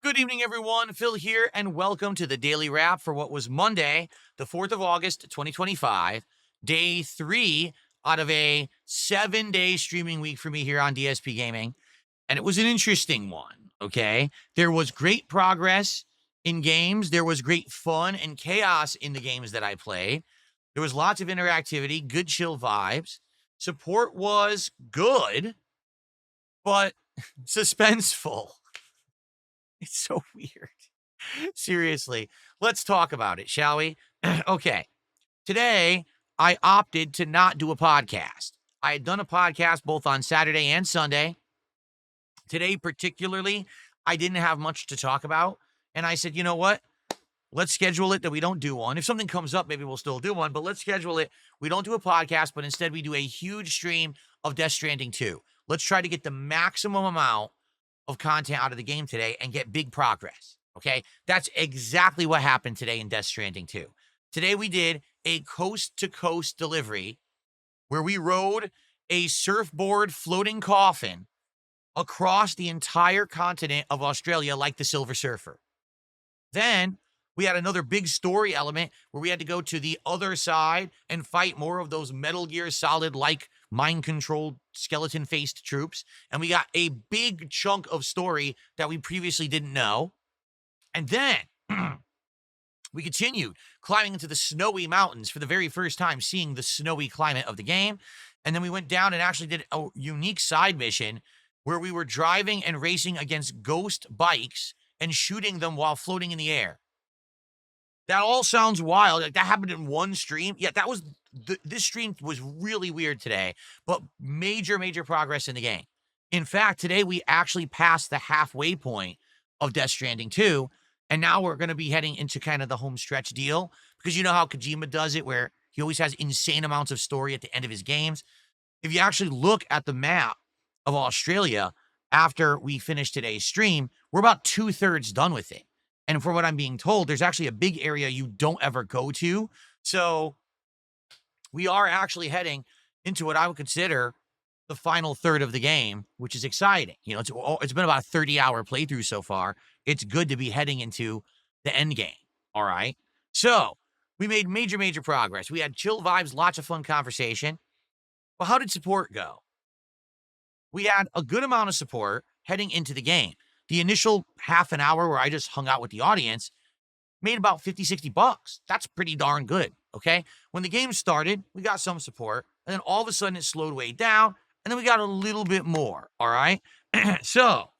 Good evening, everyone. Phil here, and welcome to the Daily Wrap for what was Monday, the 4th of August, 2025, day 3 out of a 7-day streaming week for me here on DSPGaming. And it was an interesting one, okay? There was great progress in games. There was great fun and chaos in the games that I played. There was lots of interactivity, good chill vibes. Support was good, but suspenseful. It's so weird. Seriously, let's talk about it, shall we? Okay. Today, I opted to not do a podcast. I had done a podcast both on Saturday and Sunday. Today, particularly, I didn't have much to talk about. And I said, you know what? Let's schedule it that we don't do one. If something comes up, maybe we'll still do one, but let's schedule it. We don't do a podcast, but instead we do a huge stream of Death Stranding 2. Let's try to get the maximum amount of content out of the game today and get big progress. Okay, that's exactly what happened today in Death Stranding 2. Today we did a coast-to-coast delivery where we rode a surfboard floating coffin across the entire continent of Australia like the Silver Surfer. Then we had another big story element where we had to go to the other side and fight more of those Metal Gear Solid-like mind-controlled skeleton-faced troops. And we got a big chunk of story that we previously didn't know. And then we continued climbing into the snowy mountains for the very first time, seeing the snowy climate of the game. And then we went down and actually did a unique side mission where we were driving and racing against ghost bikes and shooting them while floating in the air. That all sounds wild. Like that happened in one stream. Yeah, that was this stream was really weird today, but major progress in the game. In fact, today we actually passed the halfway point of Death Stranding 2, and now we're going to be heading into kind of the home stretch deal, because you know how Kojima does it, where he always has insane amounts of story at the end of his games. If you actually look at the map of Australia after we finish today's stream, we're about 2/3 done with it. And from what I'm being told, there's actually a big area you don't ever go to. So we are actually heading into what I would consider the final third of the game, which is exciting. You know, it's been about a 30-hour playthrough so far. It's good to be heading into the end game. All right. So we made major progress. We had chill vibes, lots of fun conversation. Well, how did support go? We had a good amount of support heading into the game. The initial half an hour where I just hung out with the audience made about $50-$60. That's pretty darn good. Okay. When the game started, we got some support, and then all of a sudden it slowed way down, and then we got a little bit more. All right. So,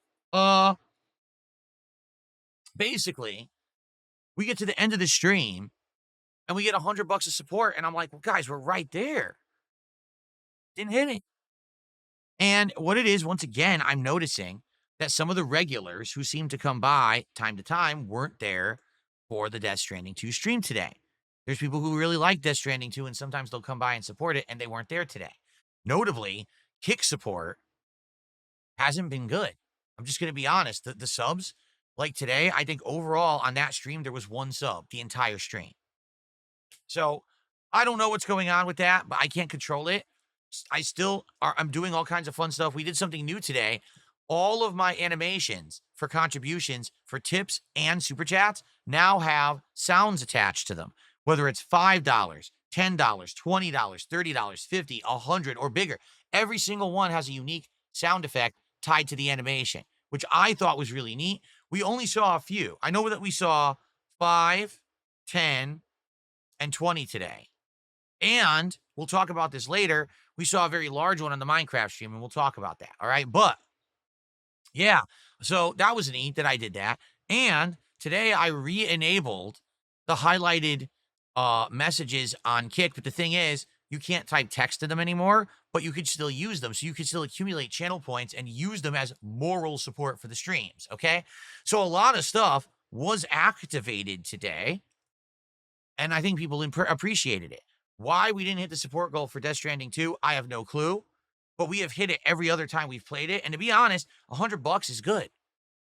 basically, we get to the end of the stream and we get $100 of support, and I'm like, well, guys, we're right there. Didn't hit it. And what it is, once again, I'm noticing that some of the regulars who seem to come by time to time weren't there for the Death Stranding 2 stream today. There's people who really like Death Stranding 2, and sometimes they'll come by and support it, and they weren't there today. Notably, kick support hasn't been good. I'm just going to be honest. The subs, like today, I think overall on that stream, there was one sub the entire stream. So I don't know what's going on with that, but I can't control it. I'm doing all kinds of fun stuff. We did something new today. All of my animations for contributions, for tips and super chats now have sounds attached to them, whether it's $5, $10, $20, $30, $50, $100, or bigger. Every single one has a unique sound effect tied to the animation, which I thought was really neat. We only saw a few. I know that we saw 5, 10, and 20 today. And we'll talk about this later. We saw a very large one on the Minecraft stream, and we'll talk about that. All right. But yeah, so that was neat that I did that. And today I re-enabled the highlighted messages on Kick. But the thing is, you can't type text to them anymore, but you could still use them. So you could still accumulate channel points and use them as moral support for the streams. Okay. So a lot of stuff was activated today, and I think people appreciated it. Why we didn't hit the support goal for Death Stranding 2, I have no clue. But we have hit it every other time we've played it. And to be honest, $100 is good.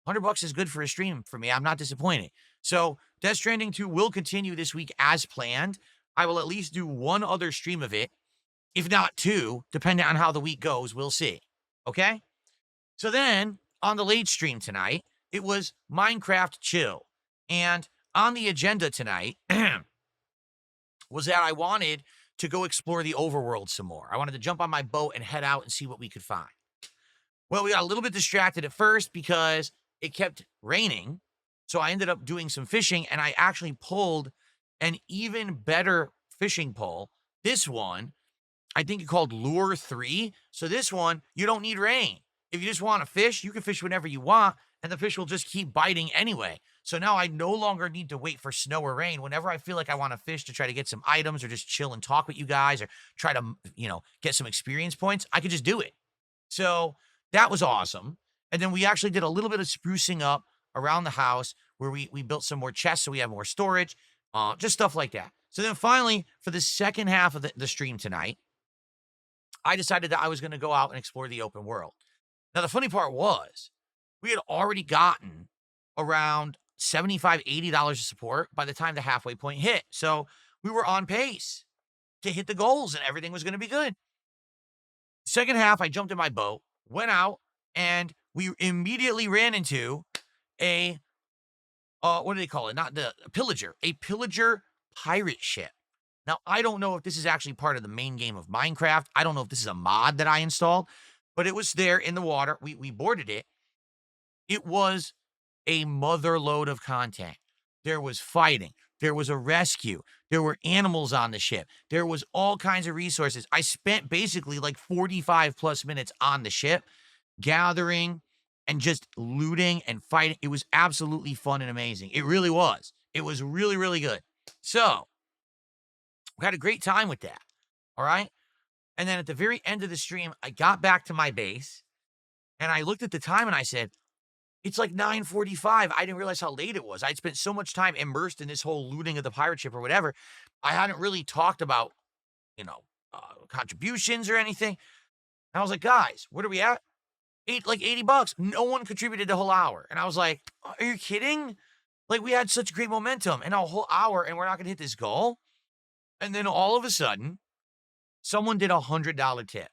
$100 is good for a stream for me. I'm not disappointed. So Death Stranding 2 will continue this week as planned. I will at least do one other stream of it, if not two, depending on how the week goes. We'll see. Okay? So then on the late stream tonight, It was Minecraft Chill. And on the agenda tonight was that I wanted to go explore the overworld some more. I wanted to jump on my boat and head out and see what we could find. Well, we got a little bit distracted at first because it kept raining. So I ended up doing some fishing and I actually pulled an even better fishing pole. This one, I think it's called Lure 3. So this one, you don't need rain. If you just want to fish, you can fish whenever you want and the fish will just keep biting anyway. So now I no longer need to wait for snow or rain. Whenever I feel like I want to fish to try to get some items or just chill and talk with you guys or try to, get some experience points, I could just do it. So that was awesome. And then we actually did a little bit of sprucing up around the house where we built some more chests so we have more storage, just stuff like that. So then finally, for the second half of the stream tonight, I decided that I was going to go out and explore the open world. Now, the funny part was we had already gotten around $75, $80 of support by the time the halfway point hit. So we were on pace to hit the goals and everything was going to be good. Second half, I jumped in my boat, went out, and we immediately ran into a, what do they call it? Not the pillager, a pillager pirate ship. Now, I don't know if this is actually part of the main game of Minecraft. I don't know if this is a mod that I installed, but it was there in the water. We boarded it. It was a mother load of content. There was fighting. There was a rescue. There were animals on the ship. There was all kinds of resources. I spent basically like 45 plus minutes on the ship gathering and just looting and fighting. It was absolutely fun and amazing. It really was. It was really, really good. So we had a great time with that. All right. And then at the very end of the stream, I got back to my base and I looked at the time and I said, it's like 9:45. I didn't realize how late it was. I'd spent so much time immersed in this whole looting of the pirate ship or whatever. I hadn't really talked about, contributions or anything. And I was like, guys, what are we at? Like $80. No one contributed the whole hour. And I was like, are you kidding? Like we had such great momentum in a whole hour and we're not going to hit this goal. And then all of a sudden, someone did $100 tip.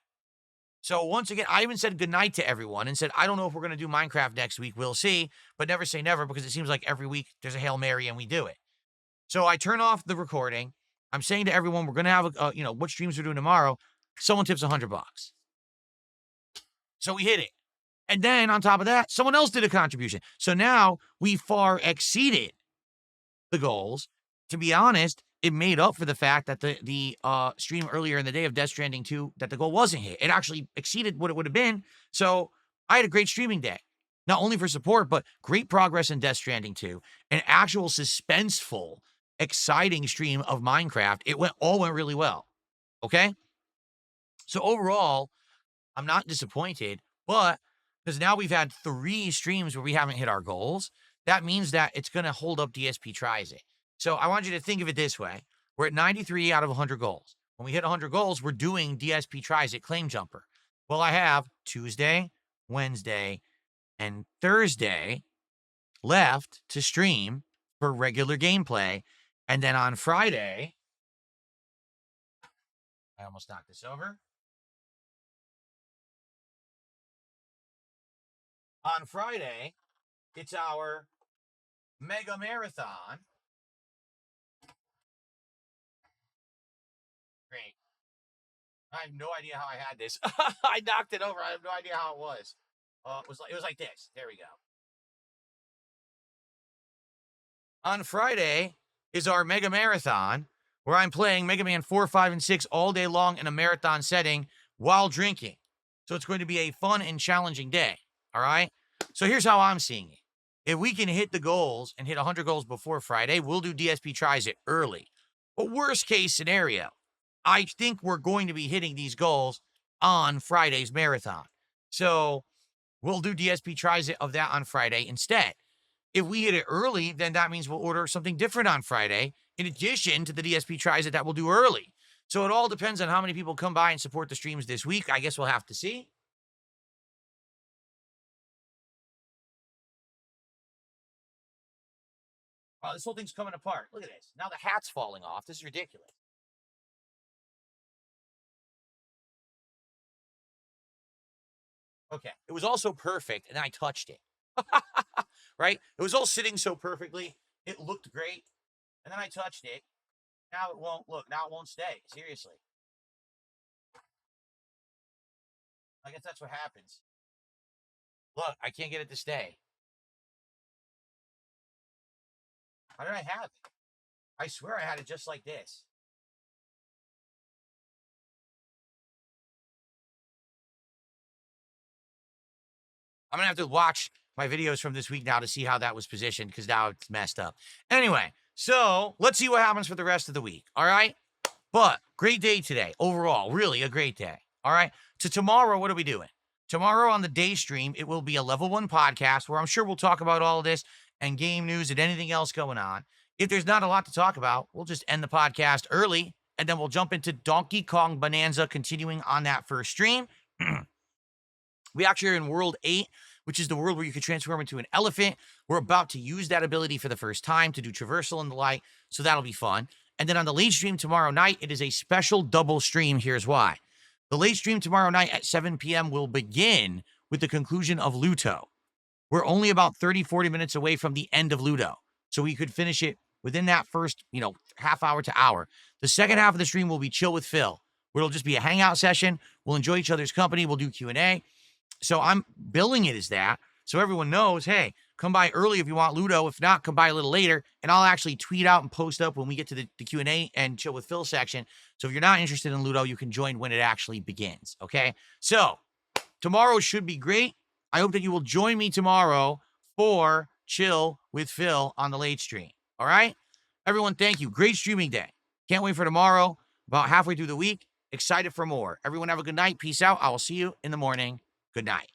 So once again, I even said goodnight to everyone and said, I don't know if we're going to do Minecraft next week. We'll see, but never say never because it seems like every week there's a Hail Mary and we do it. So I turn off the recording. I'm saying to everyone, we're going to have, what streams we're doing tomorrow. Someone tips $100. So we hit it. And then on top of that, someone else did a contribution. So now we far exceeded the goals. To be honest, it made up for the fact that the stream earlier in the day of Death Stranding 2, that the goal wasn't hit. It actually exceeded what it would have been. So I had a great streaming day. Not only for support, but great progress in Death Stranding 2. An actual suspenseful, exciting stream of Minecraft. It all went really well. Okay? So overall, I'm not disappointed, but because now we've had 3 streams where we haven't hit our goals, that means that it's going to hold up DSP Tries It. So I want you to think of it this way. We're at 93 out of 100 goals. When we hit 100 goals, we're doing DSP Tries It Claim Jumper. Well, I have Tuesday, Wednesday, and Thursday left to stream for regular gameplay. And then on Friday, I almost knocked this over. On Friday, it's our Mega Marathon. Great. I have no idea how I had this. I knocked it over. I have no idea how it was. It was like this. There we go. On Friday is our Mega Marathon, where I'm playing Mega Man 4, 5, and 6 all day long in a marathon setting while drinking. So it's going to be a fun and challenging day. All right. So here's how I'm seeing it. If we can hit the goals and hit 100 goals before Friday, we'll do DSP Tries It early. But worst case scenario, I think we're going to be hitting these goals on Friday's marathon. So we'll do DSP Tries It of that on Friday instead. If we hit it early, then that means we'll order something different on Friday, in addition to the DSP Tries It that we'll do early. So it all depends on how many people come by and support the streams this week. I guess we'll have to see. Wow, this whole thing's coming apart. Look at this. Now the hat's falling off. This is ridiculous. Okay. It was also perfect, and then I touched it. right? It was all sitting so perfectly. It looked great. And then I touched it. Now it won't look. Now it won't stay. Seriously. I guess that's what happens. Look, I can't get it to stay. How did I have it? I swear I had it just like this. I'm going to have to watch my videos from this week now to see how that was positioned because now it's messed up. Anyway, so let's see what happens for the rest of the week. All right. But great day today. Overall, really a great day. All right. To tomorrow, what are we doing? Tomorrow on the day stream, it will be a level 1 podcast where I'm sure we'll talk about all of this and game news and anything else going on. If there's not a lot to talk about, we'll just end the podcast early and then we'll jump into Donkey Kong Bonanza, continuing on that first stream. We actually are in World 8, which is the world where you can transform into an elephant. We're about to use that ability for the first time to do traversal and the like, so that'll be fun. And then on the late stream tomorrow night, it is a special double stream. Here's why. The late stream tomorrow night at 7 p.m. will begin with the conclusion of Luto. We're only about 30, 40 minutes away from the end of Ludo, so we could finish it within that first, half hour to hour. The second half of the stream will be Chill with Phil, where it'll just be a hangout session. We'll enjoy each other's company. We'll do Q&A. So I'm billing it as that, so everyone knows, hey, come by early if you want Ludo. If not, come by a little later, and I'll actually tweet out and post up when we get to the Q&A and Chill with Phil section. So if you're not interested in Ludo, you can join when it actually begins, okay? So tomorrow should be great. I hope that you will join me tomorrow for Chill with Phil on the late stream, all right? Everyone, thank you. Great streaming day. Can't wait for tomorrow, about halfway through the week. Excited for more. Everyone have a good night. Peace out. I will see you in the morning. Good night.